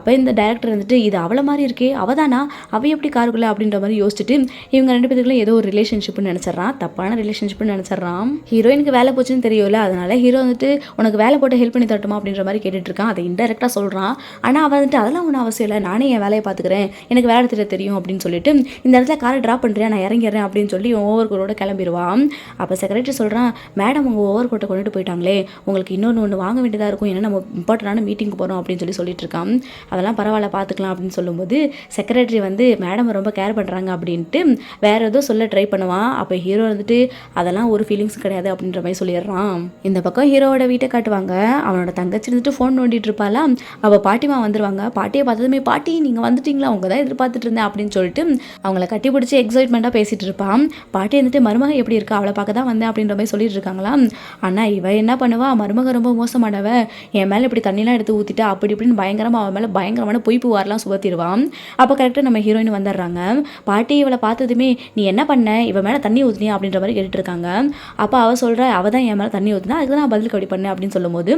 அப்போ இந்த டைரக்டர் வந்துட்டு இது அவளை மாதிரி இருக்கே, அவதானா, அவ எப்படி காருக்குள்ள அப்படின்ற மாதிரி யோசிச்சுட்டு இவங்க 2 பேத்துக்குள்ள ஏதோ ஒரு ரிலேஷன்ஷிப்னு நினச்சிட்றான், தப்பான ரிலேஷன்ஷிப்னு நினச்சிட்றான். ஹீரோயினுக்கு வேலை போச்சுன்னு தெரியும்ல, அதனால ஹீரோ வந்துட்டு உனக்கு வேலை போட்டு ஹெல்ப் பண்ணி தட்டுமா அப்படின்ற மாதிரி கேட்டுட்டு இருக்கான். அதை இன்டெரக்டாக சொல்கிறான். ஆனால் அவன் வந்துட்டு அதெல்லாம் ஒன்றும் அவசியம் இல்லை, நானே என் வேலையை பார்த்துக்கிறேன், எனக்கு வேலை எடுத்துகிட்டு தெரியும் அப்படின்னு சொல்லிட்டு இந்த இடத்துல காரை ட்ராப் பண்ணுறேன், நான் இறங்கிடுறேன் அப்படின்னு சொல்லி ஓவர் கோட்டோட கிளம்பிடுவான். அப்போ செக்ரட்டரி சொல்கிறான், மேடம் உங்கள் ஓவர் கோட்டை கொண்டுட்டு போயிட்டாங்களே, உங்களுக்கு ஒன்று வாங்க வேண்டியதாக இருக்கும், ஏன்னா நம்ம இம்பார்ட்டண்டான மீட்டிங்க்கு போகிறோம் அப்படின்னு சொல்லிட்டு இருக்கான். அதெல்லாம் பரவாயில்ல பார்த்துக்கலாம் அப்படின்னு சொல்லும்போது செக்ரட்டரி வந்து மேடம் ரொம்ப கேர் பண்ணுறாங்க அப்படின்ட்டு வேறு ஏதோ சொல்ல ட்ரை பண்ணுவான். அப்போ ஹீரோ வந்துட்டு அதெல்லாம் ஒரு ஃபீலிங்ஸ் கிடையாது அப்படின்ற மாதிரி சொல்லிடுறான். இந்த பக்கம் ஹீரோவோட வீட்டை காட்டுவாங்க. அவனோட தங்கச்சி இருந்துட்டு ஃபோன் நோண்டிட்டு இருப்பாளா, அவள் பாட்டிமா வந்துருவாங்க. பாட்டியை பார்த்ததுமே பாட்டி நீங்கள் வந்துட்டீங்களா, அவங்க தான் எதிர்பார்த்துட்டு இருந்தேன் அப்படின்னு சொல்லிட்டு அவங்கள கட்டி பிடிச்சி எக்ஸைட்மெண்ட்டாக பேசிகிட்டு இருப்பான். பாட்டி வந்துட்டு மருமக எப்படி இருக்கா, அவளை பார்க்க தான் வந்தேன் அப்படின்ற மாதிரி சொல்லிட்டு இருக்காங்களா. ஆனால் இவ என்ன பண்ணுவா, மருமக ரொம்ப மோசமானவ, என் மேலே இப்படி தண்ணிலாம் எடுத்து ஊற்றிட்டா அப்படி இப்படின்னு பயங்கரமாக அவன் மேலே பயங்கரமான பொய் புகார்லாம் சுபத்திடுவான். அப்போ கரெக்டாக நம்ம ஹீரோயின் வந்துடுறாங்க. பாட்டி இவளை பார்த்ததுமே நீ என்ன பண்ண, இவன் மேலே தண்ணி ஊற்றினியா அப்படின்ற மாதிரி கேட்டுட்டு இருக்காங்க. அப்போ அவள் சொல்கிற அவள் தான் என் மேலே தண்ணி ஊற்றினா, அதுக்கு தான் நான் பதிலுக்கு அப்படி பண்ணேன் அப்படின்னு சொல்லும்போது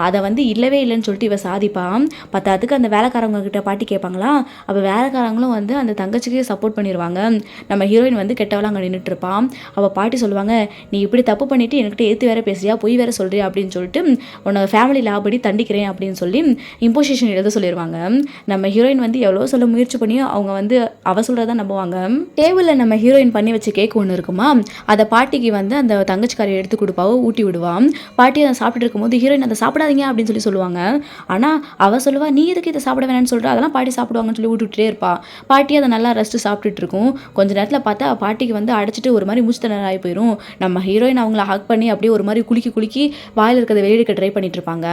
அதை வந்து இல்லவே இல்லைன்னு சொல்லிட்டு இவ சாதிப்பான். பத்தாத்துக்கு அந்த வேலைக்காரங்க கிட்ட பாட்டி கேட்பாங்களா, அப்போ வேலைக்காரங்களும் வந்து அந்த தங்கச்சிக்கு சப்போர்ட் பண்ணிடுவாங்க. நம்ம ஹீரோயின் வந்து கெட்டவளாக அங்கே நின்றுட்டு இருப்பான். அவள் பாட்டி சொல்லுவாங்க, நீ இப்படி தப்பு பண்ணிட்டு என்கிட்ட ஏற்று வேற பேசுறியா, பொய் வேற சொல்றியா அப்படின்னு சொல்லிட்டு உன்னோட ஃபேமிலி லாபடி தண்டிக்கிறேன் அப்படின்னு சொல்லி இம்போசிஷன் எழுத சொல்லிடுவாங்க. நம்ம ஹீரோயின் வந்து எவ்வளோ சொல்ல முயற்சி பண்ணியும் அவங்க வந்து அவ சொல்கிறத நம்புவாங்க. டேபிளில் நம்ம ஹீரோயின் பண்ணி வச்சு கேக் ஒன்று இருக்குமா, அதை பாட்டிக்கு வந்து அந்த தங்கச்சிக்காரை எடுத்து கொடுப்பாவோ ஊட்டி விடுவான். பாட்டி அதை சாப்பிட்டு இருக்கும்போது ஹீரோயின் அதை சாப்பிடாதீங்க அப்படின்னு சொல்லுவாங்க. ஆனால் அவள் சொல்லுவா, நீ எதுக்கு இதை சாப்பிட வேணான்னு சொல்கிற, அதெல்லாம் பாட்டி சாப்பிடுவாங்கன்னு சொல்லி விட்டுட்டே இருப்பா. பாட்டி அதை நல்லா ரெஸ்ட்டு சாப்பிட்டுட்டு இருக்கும். கொஞ்ச நேரத்தில் பார்த்தா பாட்டிக்கு வந்து அடைச்சிட்டு ஒரு மாதிரி மூச்சு திணற ஆகி போயிடும். நம்ம ஹீரோயின் அவங்கள ஹக் பண்ணி அப்படியே ஒரு மாதிரி குலுக்கி வாயில் இருக்கிறத வெளியெடுக்க ட்ரை பண்ணிட்டு இருப்பாங்க.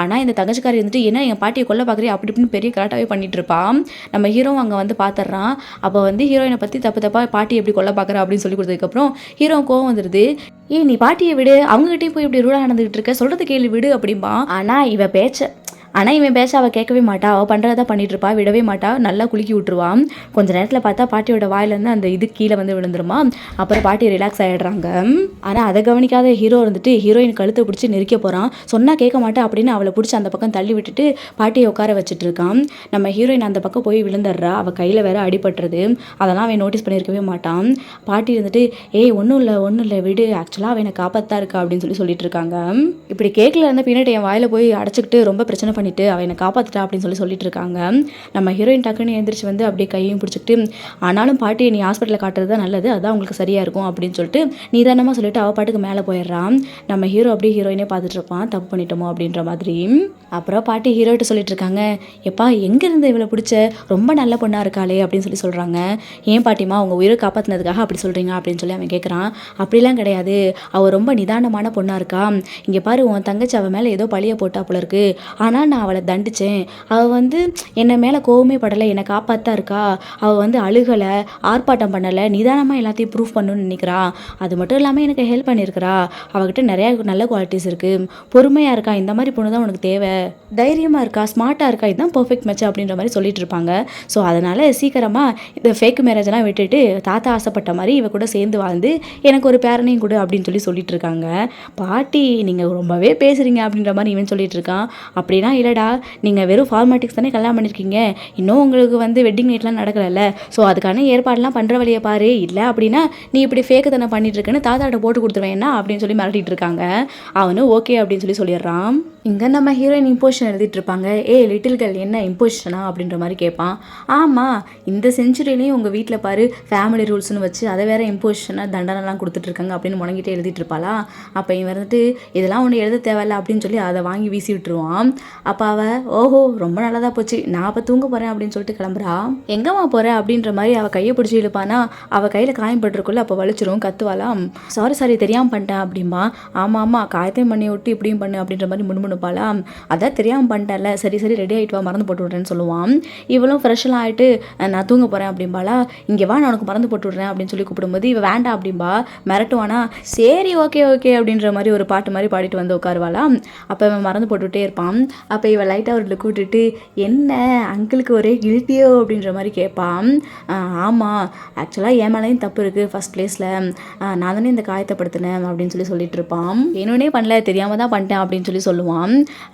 ஆனால் இந்த தங்கச்சிக்காரி வந்துட்டு என்ன என் பாட்டியை கொல்ல பார்க்குறேன் அப்படி இப்படின்னு பெரிய கரெக்டாகவே பண்ணிட்டு இருப்பான். நம்ம ஹீரோ அங்கே வந்து பார்த்துட்றான். அப்போ வந்து ஹீரோயினை பற்றி தப்பாக பாட்டி எப்படி கொல்ல பார்க்குற அப்படின்னு சொல்லி கொடுத்ததுக்கப்புறம் ஹீரோ கோவம் வந்துடுது. நீ பாட்டியை விடு, அவங்ககிட்டயும் போய் இப்படி ரூடாக நடந்துகிட்டு இருக்க, சொல்கிறது கேள்வி விடு அப்படிம்பா. ஆனால் இவன் பேச அவள் கேட்கவே மாட்டா, அவள் பண்ணுறதா பண்ணிட்டு இருப்பா, விடவே மாட்டா, நல்லா குலுக்கி விட்டுருவான். கொஞ்ச நேரத்தில் பார்த்தா பாட்டியோட வாயிலேருந்து அந்த இது கீழே வந்து விழுந்துருமா. அப்புறம் பாட்டி ரிலாக்ஸ் ஆகிடுறாங்க. ஆனால் அதை கவனிக்காத ஹீரோ வந்துட்டு ஹீரோயின் கழுத்தை பிடிச்சி நெருக்க போகிறான். சொன்னால் கேட்க மாட்டேன் அப்படின்னு அவளை பிடிச்சி அந்த பக்கம் தள்ளி விட்டுட்டு பாட்டியை உட்கார வச்சுட்டு இருக்கான். நம்ம ஹீரோயின் அந்த பக்கம் போய் விழுந்துடுறா. அவள் கையில் வேற அடிபட்டுறது. அதெல்லாம் அவன் நோட்டீஸ் பண்ணியிருக்கவே மாட்டான். பாட்டி இருந்துட்டு ஒன்றும் இல்லை விடு, ஆக்சுவலாக அவனை காப்பாற்றா இருக்கா அப்படின்னு சொல்லிட்டு இருக்காங்க. இப்படி கேட்கல இருந்த பின்னாடி என் வாயில் போய் அடைச்சிக்கிட்டு ரொம்ப பிரச்சனை பண்ணிட்டு அவனை காப்பாற்றிட்டா அப்படின்னு சொல்லிட்டு இருக்காங்க. நம்ம ஹீரோயின் டக்குன்னு எழுந்திரிச்சு வந்து அப்படியே கையும் பிடிச்சிக்கிட்டு, ஆனாலும் பாட்டியை நீ ஹாஸ்பிட்டலில் காட்டுறது தான் நல்லது, அதான் உங்களுக்கு சரியாக இருக்கும் அப்படின்னு சொல்லிட்டு நிதானமாக சொல்லிட்டு அவள் பாட்டுக்கு மேலே போயிடுறான். நம்ம ஹீரோ அப்படியே ஹீரோயினே பார்த்துட்டு இருப்பான், தப்பு பண்ணிட்டோமோ அப்படின்ற மாதிரி. அப்புறம் பாட்டி ஹீரோயிட்ட சொல்லிட்டு இருக்காங்க, எப்பா எங்கேருந்து இவளை பிடிச்ச, ரொம்ப நல்ல பொண்ணாக இருக்காளே அப்படின்னு சொல்கிறாங்க. ஏன் பாட்டிமா உங்கள் உயிரை காப்பாற்றினதுக்காக அப்படி சொல்கிறீங்க அப்படின்னு சொல்லி அவன் கேட்குறான். அப்படிலாம் கிடையாது, அவள் ரொம்ப நிதானமான பொண்ணாக இருக்கா, இங்கே பாரு உன் தங்கச்சி அவள் மேலே ஏதோ பழிய போட்டா போல இருக்கு, ஆனால் நான் அவளை தண்டித்தேன், அவள் வந்து என்னை மேலே கோவமே படலை, என்னை காப்பாற்றா இருக்கா, அவள் வந்து அழுகலை, ஆர்ப்பாட்டம் பண்ணலை, நிதானமாக எல்லாத்தையும் ப்ரூஃப் பண்ணணும்னு நினைக்கிறா, அது மட்டும் இல்லாமல் எனக்கு ஹெல்ப் பண்ணியிருக்கிறா, அவகிட்ட நிறையா நல்ல குவாலிட்டிஸ் இருக்குது, பொறுமையாக இருக்கா, இந்த மாதிரி பொண்ணு தான் உனக்கு தேவை, தைரியமாக இருக்கா, ஸ்மார்ட்டாக இருக்கா, இதுதான் பர்ஃபெக்ட் மேட்ச் அப்படின்ற மாதிரி சொல்லிட்டு இருப்பாங்க. ஸோ அதனால் சீக்கிரமாக இந்த ஃபேக் மேரேஜெல்லாம் விட்டுட்டு தாத்தா ஆசைப்பட்ட மாதிரி இவ கூட சேர்ந்து வாழ்ந்து எனக்கு ஒரு பேரனையும் கொடு அப்படின்னு சொல்லிட்டு இருக்காங்க. பாட்டி நீங்கள் ரொம்பவே பேசுகிறீங்க அப்படின்ற மாதிரி இவன் சொல்லிட்டு இருக்கான். அப்படின்னா இல்லைடா, நீங்கள் வெறும் ஃபார்மாலிட்டிக்ஸ் தானே கல்யாணம் பண்ணியிருக்கீங்க, இன்னும் உங்களுக்கு வந்து வெட்டிங் நைட்லாம் நடக்கலைல்ல, ஸோ அதுக்கான ஏற்பாடெல்லாம் பண்ணுற வழியை பாரு, இல்லை அப்படின்னா நீ இப்படி ஃபேக்கு தானே பண்ணிட்டு இருக்கேன்னு தாத்தாட்ட போட்டு கொடுத்துருவேன் என்ன அப்படின்னு சொல்லி மிரட்டிட்டு இருக்காங்க. அவனும் ஓகே அப்படின்னு சொல்லிடுறான். இங்கே நம்ம ஹீரோயின் இம்போசிஷன் எழுதிட்டு இருப்பாங்க. லிட்டில் கேர்ள் என்ன இம்போசிஷனா அப்படின்ற மாதிரி கேட்பான். ஆமாம், இந்த செஞ்சுரியிலையும் உங்கள் வீட்டில் பாரு ஃபேமிலி ரூல்ஸ்னு வச்சு அதை வேற இம்போசிஷனாக தண்டனைலாம் கொடுத்துட்ருக்காங்க அப்படின்னு முடங்கிட்டே எழுதிட்டு இருப்பாளா. அப்போ இவன் வந்துட்டு இதெல்லாம் ஒன்று எழுத தேவையில்ல அப்படின்னு சொல்லி அதை வாங்கி வீசி விட்டுருவான். அப்போ அவள் ஓஹோ ரொம்ப நல்லதாக போச்சு, நான் அப்போ தூங்க போகிறேன் அப்படின்னு சொல்லிட்டு கிளம்புறா. எங்கம்மா போகிறேன் அப்படின்ற மாதிரி அவள் கையை பிடிச்சி இழுப்பானா, அவள் கையில் காயம் பட்டிருக்குள்ள அப்போ வலிச்சிரும், கத்துவாலாம். சாரி தெரியாமல் பண்ணிட்டேன் அப்படின்பா. ஆமாம் காயத்தையும் பண்ணி விட்டு இப்படியும் பண்ணு அப்படின்ற மாதிரி முணுமுணுப்பாலாம். அதான் தெரியாமல் பண்ணிட்டேன்ல, சரி ரெடி ஆகிட்டு வா, மறந்து போட்டு விட்றேன்னு சொல்லுவான். இவளும் ஃப்ரெஷ்ஷெல்லாம் ஆகிட்டு நான் தூங்க போகிறேன் அப்படின்பாளா. இங்கே வா நான் உனக்கு மறந்து போட்டு விட்றேன் அப்படின்னு சொல்லி கூப்பிடும்போது இவ வேண்டாம் அப்படின்பா, மிரட்டுவானா. சரி ஓகே அப்படின்ற மாதிரி ஒரு பாட்டு மாதிரி பாடிட்டு வந்து உட்காருவாளா. அப்போ இவன் மறந்து போட்டுகிட்டே இருப்பான். அப்போ இவள் லைட்டாக ஒரு லுக் விட்டுட்டு என்ன அங்கிளுக்கு ஒரே கில்ட்டியோ அப்படின்ற மாதிரி கேட்பான். ஆமாம், ஆக்சுவலாக என் மேலேயும் தப்பு இருக்குது. ஃபஸ்ட் ப்ளேஸில் நான் தானே இந்த காயத்தைப்படுத்தினேன் அப்படின்னு சொல்லிட்டு இருப்பான். என்னன்னே பண்ணல, தெரியாமல் தான் பண்ணிட்டேன் அப்படின்னு சொல்லுவான்.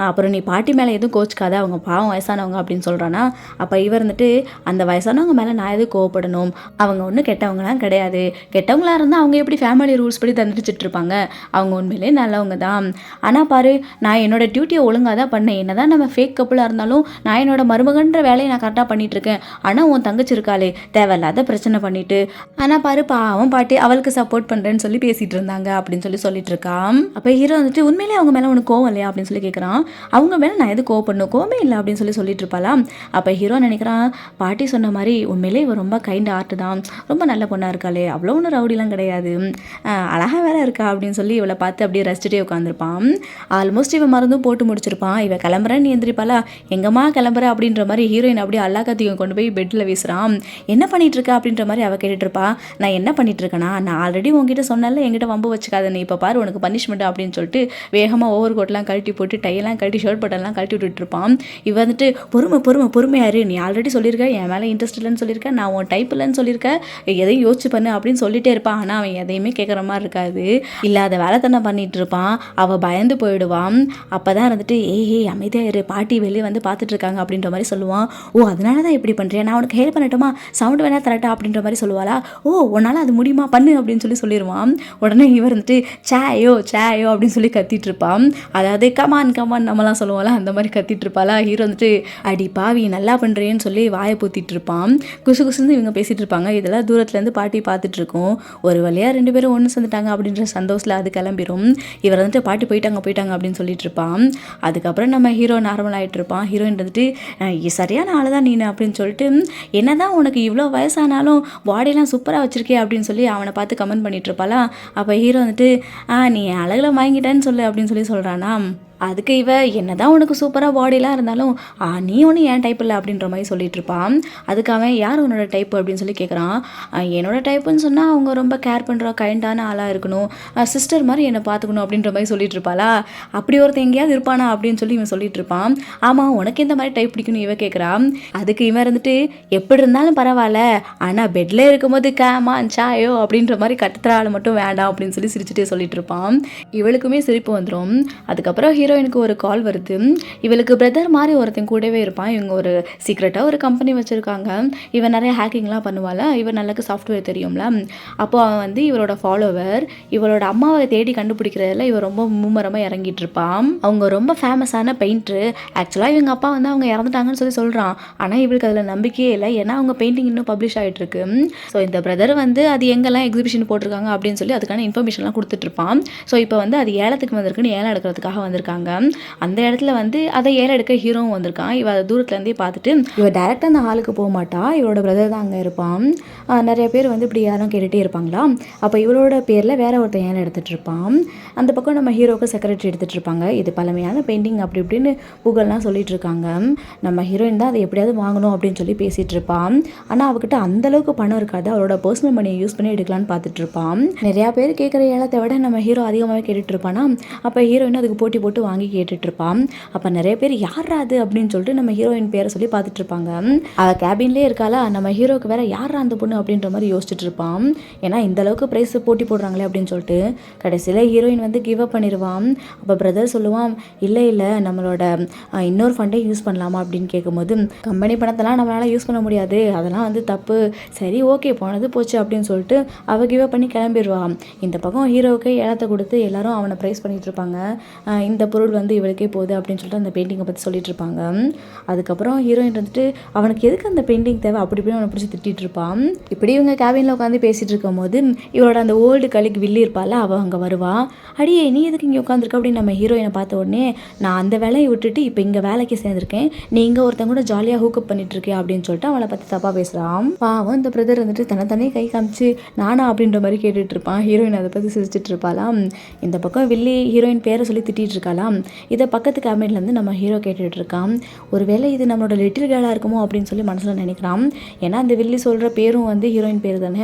அப்புறம் நீ பாட்டி மேலே எதுவும் கோச்சிக்காத, அவங்க பாவம் வயசானவங்க அப்படின்னு சொல்கிறானா. அப்போ இவர் வந்துட்டு அந்த வயசானவங்க மேலே நான் எதுவும் கோவப்படணும், அவங்க ஒன்றும் கெட்டவங்களாம் கிடையாது, கெட்டவங்களா இருந்தால் அவங்க எப்படி ஃபேமிலி ரூல்ஸ் படி தந்துட்டு இருப்பாங்க, அவங்க உண்மையிலே நல்லவங்க தான். ஆனால் பாரு, நான் என்னோட டியூட்டியை ஒழுங்காக தான் பண்ணேன். என்ன தான் நம்ம ஃபேக் கப்புளாக இருந்தாலும் நான் என்னோட மருமகன்ற வேலையை நான் கரெக்டாக பண்ணிகிட்ருக்கேன். ஆனால் உன் தங்கச்சி இருக்காளே தேவையில்லாத பிரச்சனை பண்ணிட்டு, ஆனால் பாரு பாவம் பாட்டி அவளுக்கு சப்போர்ட் பண்ணுறேன்னு சொல்லி பேசிகிட்டு இருந்தாங்க அப்படின்னு சொல்லிட்டு இருக்கான். அப்போ ஹீரோ வந்துட்டு உண்மையிலே அவங்க மேலே உனக்கு கோவம் இல்லையா அப்படின்னு சொல்லி கேட்குறான். அவங்க மேலே நான் எது கோவப்படணும், கோவமே இல்லை அப்படின்னு சொல்லிட்டு இருப்பாளாம். அப்போ ஹீரோ நினைக்கிறான், பாட்டி சொன்ன மாதிரி உண்மையிலே இவ ரொம்ப கைண்ட் ஆர்ட் தான், ரொம்ப நல்ல பொண்ணாக இருக்காளே, அவ்வளோ ஒன்றும் ரவுடிலாம் கிடையாது, அழகாக வேற இருக்கா அப்படின்னு சொல்லி இவளை பார்த்து அப்படியே ரசிச்சுட்டே உட்காந்துருப்பான். ஆல்மோஸ்ட் இவன் மருந்தும் போட்டு முடிச்சிருப்பான். இவன் கிளம்புறேன்னு எந்திரிப்பாளா, எங்கம்மா கிளம்புற அப்படின்ற மாதிரி ஹீரோயின் அப்படியே அல்லாக்கத்தையும் கொண்டு போய் பெட்டில் வீசுறான். என்ன பண்ணிட்டு இருக்கா அப்படின்ற மாதிரி அவள் கேட்டுட்டு இருப்பா. நான் என்ன பண்ணிட்டு இருக்கேனா, நான் ஆல்ரெடி உங்ககிட்ட சொன்னால என்கிட்ட வம்பு வச்சுக்காத, நீ இப்போ பாரு உனக்கு பனிஷ்மெண்ட் அப்படின்னு சொல்லிட்டு வேகமாக ஓவர் கோட்லாம் கழட்டி போட்டு டையெல்லாம் கழட்டி ஷர்ட் பட்டெல்லாம் கழட்டி விட்டுட்டு இருப்பான். இவ வந்துட்டு பொறுமையாரு, நீ ஆல்ரெடி சொல்லியிருக்க என் மேலே இன்ட்ரெஸ்ட் இல்லைன்னு சொல்லியிருக்கேன், நான் உன் டைப் இல்லைன்னு சொல்லியிருக்கேன், எதையும் யோசிச்சு பண்ணு அப்படின்னு சொல்லிட்டே இருப்பான். ஆனால் அவன் எதையுமே கேட்குற மாதிரி இருக்காது, இல்லாத வேலை தானே பண்ணிட்டு இருப்பான். அவள் பயந்து போயிடுவான். அப்போ தான் இருந்துட்டு ஏய் அமைதியாக இரு, பாட்டி வெளியே வந்து பார்த்துட்டு இருக்காங்க அப்படின்ற மாதிரி சொல்லுவான். ஓ அதனால தான் இப்படி பண்ணுறியா, நான் உனக்கு ஹெல்ப் பண்ணட்டுமா, சவுண்ட் வேணா தரட்டா அப்படின்ற மாதிரி சொல்லுவாளா. ஓ உன்னால் அது முடியுமா, பண்ணு அப்படின்னு சொல்லிடுவான். உடனே இவர் வந்துட்டு சேயோ அப்படின்னு சொல்லி கத்திட்டு இருப்பான். அதாவது கமான் நம்மலாம் சொல்லுவாளா அந்த மாதிரி கத்திட்டு இருப்பாளா. ஹீரோ வந்துட்டு அடி பாவி நல்லா பண்ணுறேன்னு சொல்லி வாயை பூத்திட்டு இருப்பான். குசுன்னு இவங்க பேசிகிட்டு இருப்பாங்க. இதெல்லாம் தூரத்துலேருந்து பாட்டி பார்த்துட்டு இருக்கோம். ஒரு வழியாக 2 பேரும் ஒன்று சேர்ந்துட்டாங்க அப்படின்ற சந்தோஷத்தில் அது கிளம்பிடும். இவர் வந்துட்டு பாட்டி போயிட்டாங்க அப்படின்னு சொல்லிட்டு இருப்பான். அதுக்கப்புறம் நம்ம ஹீரோ நார்மல் ஆகிட்டு இருப்பான். ஹீரோயின் வந்துட்டு சரியான ஆள் தான் நீனு அப்படின்னு சொல்லிட்டு, என்ன தான் உனக்கு இவ்வளோ வயசானாலும் பாடியெல்லாம் சூப்பராக வச்சுருக்கே அப்படின்னு சொல்லி அவனை பார்த்து கமெண்ட் பண்ணிட்டு இருப்பாளா. அப்போ ஹீரோ வந்துட்டு நீ அழகில் வாங்கிட்டேன்னு சொல்லு அப்படின்னு சொல்கிறானா. அதுக்கு இவ என்னதான் உனக்கு சூப்பராக பாடிலாம் இருந்தாலும் நீ ஒன்று ஏன் டைப் இல்லை அப்படின்ற மாதிரி சொல்லிட்டு இருப்பான். அதுக்கு அவன் யார் உன்னோட டைப்பு அப்படின்னு சொல்லி கேட்குறான். என்னோட டைப்புன்னு சொன்னால் அவங்க ரொம்ப கேர் பண்ணுற கைண்டான ஆளாக இருக்கணும், சிஸ்டர் மாதிரி என்னை பார்த்துக்கணும் அப்படின்ற மாதிரி சொல்லிட்டு இருப்பாளா. அப்படி ஒருத்தன் எங்கேயாவது இருப்பானா அப்படின்னு சொல்லி இவன் சொல்லிட்டு இருப்பான். ஆமாம் உனக்கு இந்த மாதிரி டைப் பிடிக்கணும் இவ கேட்குறான். அதுக்கு இவன் இருந்துட்டு எப்படி இருந்தாலும் பரவாயில்ல, ஆனால் பெட்டில் இருக்கும்போது கேமான் சாயோ அப்படின்ற மாதிரி கட்டுத்தரால் மட்டும் வேண்டாம் அப்படின்னு சொல்லி சிரிச்சுட்டே சொல்லிட்டு இருப்பான். இவளுக்குமே சிரிப்பு வந்துடும். அதுக்கப்புறம் ஹீரோயினுக்கு ஒரு கால் வருது. இவளுக்கு பிரதர் மாதிரி ஒருத்தன் கூடவே இருப்பான். இவங்க ஒரு சீக்ரெட்டாக ஒரு கம்பெனி வச்சுருக்காங்க. இவன் நிறைய ஹேக்கிங்லாம் பண்ணுவாள். இவன் நல்லக்கு சாஃப்ட்வேர் தெரியும்ல. அப்போ அவன் வந்து இவளோட ஃபாலோவர். இவளோட அம்மாவை தேடி கண்டுபிடிக்கிறதுல இவன் ரொம்ப மும்மரமாக இறங்கிட்டு இருப்பான். அவங்க ரொம்ப ஃபேமஸான பெயிண்டரு. ஆக்சுவலாக இவங்க அப்பா வந்து அவங்க இறந்துட்டாங்கன்னு சொல்கிறான். ஆனால் இவளுக்கு அதில் நம்பிக்கையே இல்லை, ஏன்னா அவங்க பெயிண்டிங் இன்னும் பப்ளிஷ் ஆகிட்டு இருக்கு. ஸோ இந்த பிரதர் வந்து அது எங்கெல்லாம் எக்ஸிபிஷன் போட்டிருக்காங்க அப்படின்னு சொல்லி அதுக்கான இன்ஃபர்மேஷன்லாம் கொடுத்துட்ருப்பான். ஸோ இப்போ வந்து அது ஏலத்துக்கு வந்திருக்குன்னு ஏலம் எடுக்கிறதுக்காக வந்திருக்காங்க. அந்த இடத்துல வந்து அதை ஏலம் எடுக்க ஹீரோவும் வந்திருக்கான். இவ அதை தூரத்துலேருந்தே பார்த்துட்டு இவ டேரெக்டாக அந்த ஹாலுக்கு போக மாட்டா, இவளோட பிரதர் தான் அங்கே இருப்பான். நிறைய பேர் வந்து இப்படி யாரும் கேட்டுகிட்டே இருப்பாங்களா. அப்போ இவளோட பேரில் வேற ஒருத்தன் ஏலம் எடுத்துகிட்டு இருப்பான். அந்த பக்கம் நம்ம ஹீரோவுக்கு செக்ரட்டரி எடுத்துகிட்டு இருப்பாங்க. இது பழமையான பெயிண்டிங் அப்படி இப்படின்னு புகழ்லாம் சொல்லிட்டு இருக்காங்க. நம்ம ஹீரோயின் தான் அதை எப்படியாவது வாங்கணும் அப்படின்னு சொல்லி பேசிகிட்டு இருப்பான். ஆனால் அவகிட்ட அந்தளவுக்கு பணம் இருக்காது, அவளோட பர்சனல் மணியை யூஸ் பண்ணி எடுக்கலான்னு பார்த்துட்டு இருப்பான். நிறையா பேர் கேட்குற ஏலத்தை விட நம்ம ஹீரோ அதிகமாகவே கேட்டுட்டு இருப்பானா. அப்போ ஹீரோயின் அதுக்கு போட்டி போட்டு வாங்கி கேட்டுட்டு இருப்பான். அப்போ நிறைய பேர் யாரா அது அப்படின்னு சொல்லிட்டு நம்ம ஹீரோயின் பேரை சொல்லி பார்த்துட்டு இருப்பாங்க. அவள் கேபின்லேயே இருக்காளா, நம்ம ஹீரோக்கு வேற யாரா அந்த பொண்ணு அப்படின்ற மாதிரி யோசிச்சுட்டு இருப்பான். ஏன்னா இந்த அளவுக்கு ப்ரைஸ் போட்டி போடுறாங்களே அப்படின்னு சொல்லிட்டு கடைசியில் ஹீரோயின் வந்து கிவ் அப் பண்ணிடுவான். அப்போ பிரதர் சொல்லுவான், இல்லை நம்மளோட இன்னொரு ஃபண்டை யூஸ் பண்ணலாமா அப்படின்னு கேட்கும்போது, கம்பெனி பணத்தெல்லாம் நம்மளால் யூஸ் பண்ண முடியாது, அதெல்லாம் வந்து தப்பு, சரி ஓகே போனது போச்சு அப்படின்னு சொல்லிட்டு அவள் கிவ் அப் பண்ணி கிளம்பிடுவான். இந்த பக்கம் ஹீரோவுக்கு ஏலத்தை கொடுத்து எல்லாரும் அவனை ப்ரைஸ் பண்ணிட்டு இருப்பாங்க. இந்த பொருள் வந்து இவளுக்கே போகுது அப்படின்னு சொல்லிட்டு அந்த பெயிண்டிங்கை பற்றி சொல்லிட்டு இருப்பாங்க. அதுக்கப்புறம் ஹீரோயின் வந்துட்டு அவனுக்கு எதுக்கு அந்த பெயிண்டிங் தேவை அப்படி இப்படி அவனை பிடிச்சி திட்டிட்டு இருப்பான். இப்படி இவங்க கேபினில் உட்காந்து பேசிகிட்டு இருக்கும் போது இவளோட அந்த ஓல்டு கலிக் வில்லி இருப்பாள், அவள் அங்கே வருவா. அடியே நீ எதுக்கு இங்கே உட்காந்துருக்க அப்படின்னு நம்ம ஹீரோயினை பார்த்த உடனே, நான் அந்த வேலையை விட்டுட்டு இப்போ இங்கே வேலைக்கு சேர்ந்துருக்கேன், நீங்கள் ஒருத்தங்க கூட ஜாலியாக ஹூக்கப் பண்ணிட்டு இருக்கேன் அப்படின்னு சொல்லிட்டு அவளை பற்றி தப்பாக பேசுகிறான். பாவம் இந்த பிரதர் வந்துட்டு தன்னை கை காமிச்சு நானா அப்படின்ற மாதிரி கேட்டுட்டு இருப்பான். ஹீரோயின் அதை பற்றி சிரிச்சிட்டு இருப்பாளாம். இந்த பக்கம் வில்லி ஹீரோயின் பேரை சொல்லி திட்டிகிட்டு இருக்காளா. இருக்காளாம். இதை பக்கத்து கேபின்லேருந்து நம்ம ஹீரோ கேட்டுட்டு இருக்கான். ஒருவேளை இது நம்மளோட லிட்டில் கேர்ளாக இருக்குமோ அப்படின்னு சொல்லி மனசில் நினைக்கிறான். ஏன்னா அந்த வில்லி சொல்கிற பேரும் வந்து ஹீரோயின் பேர் தானே,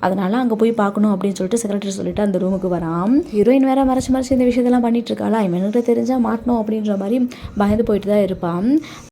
அதனால அங்கே போய் பார்க்கணும் அப்படின்னு சொல்லிட்டு செக்ரட்டரி சொல்லிட்டு அந்த ரூமுக்கு வரான். ஹீரோயின் வேற மறைச்சு இந்த விஷயத்தெல்லாம் பண்ணிட்டு இருக்காளா, இவனுக்கு தெரிஞ்சால் மாட்டணும் அப்படின்ற மாதிரி பயந்து போயிட்டு தான் இருப்பான்.